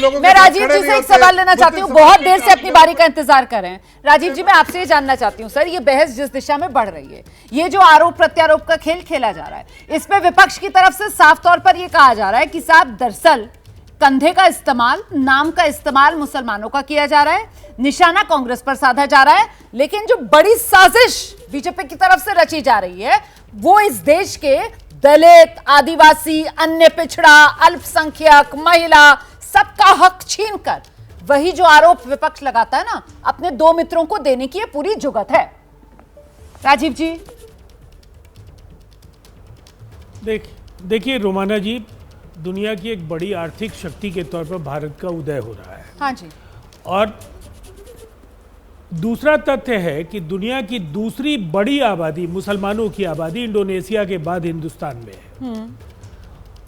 मैं राजीव जी से एक सवाल लेना चाहती हूँ, बहुत देर से अपनी बारी का इंतजार कर रहे हैं। राजीव जी, मैं आपसे ये जानना चाहती हूँ सर, ये बहस जिस दिशा में बढ़ रही है, ये जो आरोप प्रत्यारोप का खेल खेला जा रहा है, इसमें विपक्ष की तरफ से साफ तौर पर यह कहा जा रहा है कि साहब दरअसल कंधे का इस्तेमाल, नाम का इस्तेमाल मुसलमानों का किया जा रहा है, निशाना कांग्रेस पर साधा जा रहा है, लेकिन जो बड़ी साजिश बीजेपी की तरफ से रची जा रही है वो इस देश के दलित, आदिवासी, अन्य पिछड़ा, अल्पसंख्यक, महिला, सबका हक छीनकर वही जो आरोप विपक्ष लगाता है ना, अपने दो मित्रों को देने की ये पूरी जुगत है। राजीव जी, देखिए रोमाना जी, दुनिया की एक बड़ी आर्थिक शक्ति के तौर पर भारत का उदय हो रहा है। हाँ जी। और दूसरा तथ्य है कि दुनिया की दूसरी बड़ी आबादी, मुसलमानों की आबादी, इंडोनेशिया के बाद हिंदुस्तान में है।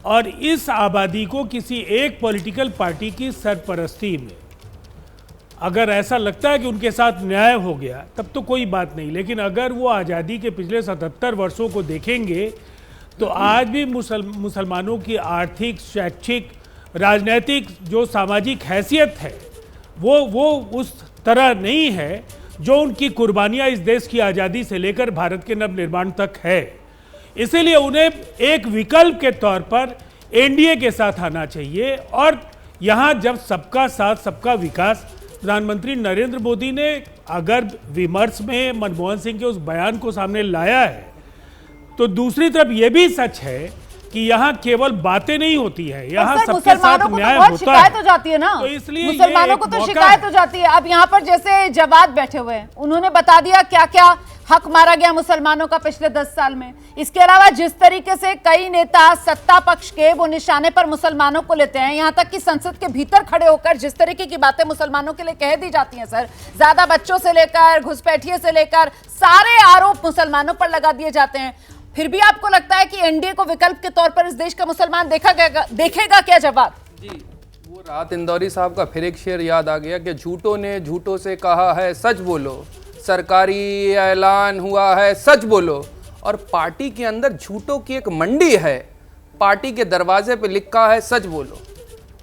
और इस आबादी को किसी एक पॉलिटिकल पार्टी की सरपरस्ती में अगर ऐसा लगता है कि उनके साथ न्याय हो गया तब तो कोई बात नहीं, लेकिन अगर वो आज़ादी के पिछले 77 वर्षों को देखेंगे तो आज भी मुसलमानों की आर्थिक, शैक्षिक, राजनीतिक जो सामाजिक हैसियत है वो उस तरह नहीं है जो उनकी कुर्बानियां इस देश की आज़ादी से लेकर भारत के नवनिर्माण तक है। इसीलिए उन्हें एक विकल्प के तौर पर एनडीए के साथ आना चाहिए। और यहाँ जब सबका साथ सबका विकास प्रधानमंत्री नरेंद्र मोदी ने अगर विमर्श में मनमोहन सिंह के उस बयान को सामने लाया है, तो दूसरी तरफ यह भी सच है कि यहाँ केवल बातें नहीं होती है, यहाँ सबके साथ न्याय होता है। शिकायत हो जाती है ना, तो इसलिए मुसलमानों को तो शिकायत हो जाती है। अब यहाँ पर जैसे जवाद बैठे हुए हैं, उन्होंने बता दिया क्या क्या हक मारा गया मुसलमानों का पिछले 10 साल में। इसके अलावा जिस तरीके से कई नेता सत्ता पक्ष के वो निशाने पर मुसलमानों को लेते हैं, यहाँ तक कि संसद के भीतर खड़े होकर जिस तरीके की बातें मुसलमानों के लिए कह दी जाती हैं सर, ज्यादा बच्चों से लेकर घुसपैठिए से लेकर सारे आरोप मुसलमानों पर लगा दिए जाते हैं, फिर भी आपको लगता है कि एनडीए को विकल्प के तौर पर इस देश का मुसलमान देखेगा क्या? जवाब जी, वो रात इंदौरी साहब का फिर एक शेर याद आ गया कि झूठों ने झूठों से कहा है सच बोलो, सरकारी ऐलान हुआ है सच बोलो। और पार्टी के अंदर झूठों की एक मंडी है, पार्टी के दरवाजे पे लिखा है सच बोलो।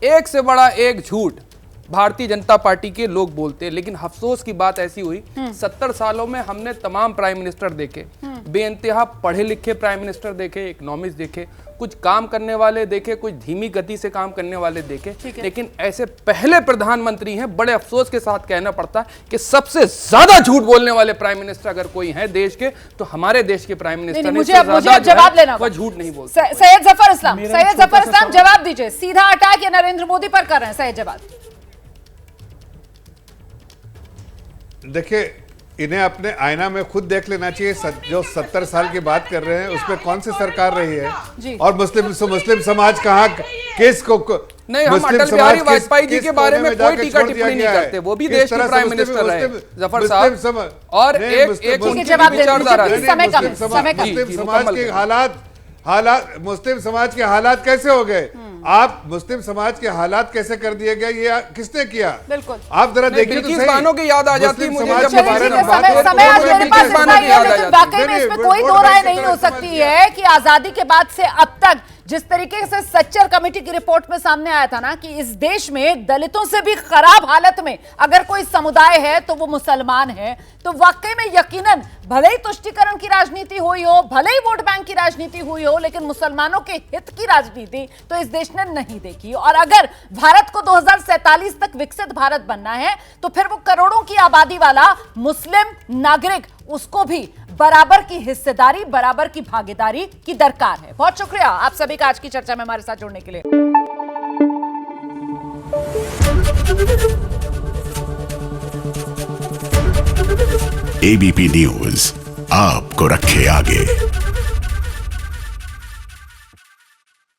एक से बड़ा एक झूठ भारतीय जनता पार्टी के लोग बोलते हैं। लेकिन अफसोस की बात ऐसी हुई, 70 सालों में हमने तमाम प्राइम मिनिस्टर देखे, बेइंतहा पढ़े लिखे प्राइम मिनिस्टर देखे, इकोनॉमिस्ट देखे, कुछ काम करने वाले देखे, कुछ धीमी गति से काम करने वाले देखे, लेकिन ऐसे पहले प्रधानमंत्री हैं, बड़े अफसोस के साथ कहना पड़ता है कि सबसे ज्यादा झूठ बोलने वाले प्राइम मिनिस्टर अगर कोई है देश के, तो हमारे देश के प्राइम मिनिस्टर। मुझे जवाब लेना, वो झूठ नहीं बोलते। सैयद जफर इस्लाम जवाब दीजिए, सीधा अटैक या नरेंद्र मोदी पर कर रहे हैं? सैयद जवाब। देखिए, इन्हें अपने आईना में खुद देख लेना चाहिए। जो 70 साल की बात कर रहे हैं उसमें कौन सी सरकार रही है और मुस्लिम समाज कहाँ केस को नहीं, हम अटल बिहारी वाजपेयी जी के बारे में कोई टीका टिप्पणी नहीं करते, वो भी देश के प्राइम मिनिस्टर रहे जफर साहब। और एक मुस्लिम समाज के हालात मुस्लिम समाज के हालात कैसे हो गए? आप मुस्लिम समाज के हालात कैसे कर दिए गए, ये किसने किया? बिल्कुल, आप जरा देखिए तो सही। बानों की याद आ जाती है मुझे जब समय आज मेरे पास इतना ही है, लेकिन वाकई में इसमें कोई दो राय नहीं हो सकती है कि आजादी के बाद से अब तक जिस तरीके से सच्चर कमेटी की रिपोर्ट में सामने आया था ना कि इस देश में दलितों से भी खराब हालत में अगर कोई समुदाय है तो वो मुसलमान है, तो वाकई में यकीनन भले ही तुष्टीकरण की राजनीति हुई हो, भले ही वोट बैंक की राजनीति हुई हो, लेकिन मुसलमानों के हित की राजनीति तो इस देश ने नहीं देखी। और अगर भारत को 2047 तक विकसित भारत बनना है तो फिर वो करोड़ों की आबादी वाला मुस्लिम नागरिक, उसको भी बराबर की हिस्सेदारी, बराबर की भागीदारी की दरकार है। बहुत शुक्रिया आप सभी का आज की चर्चा में हमारे साथ जुड़ने के लिए। एबीपी न्यूज आपको रखे आगे।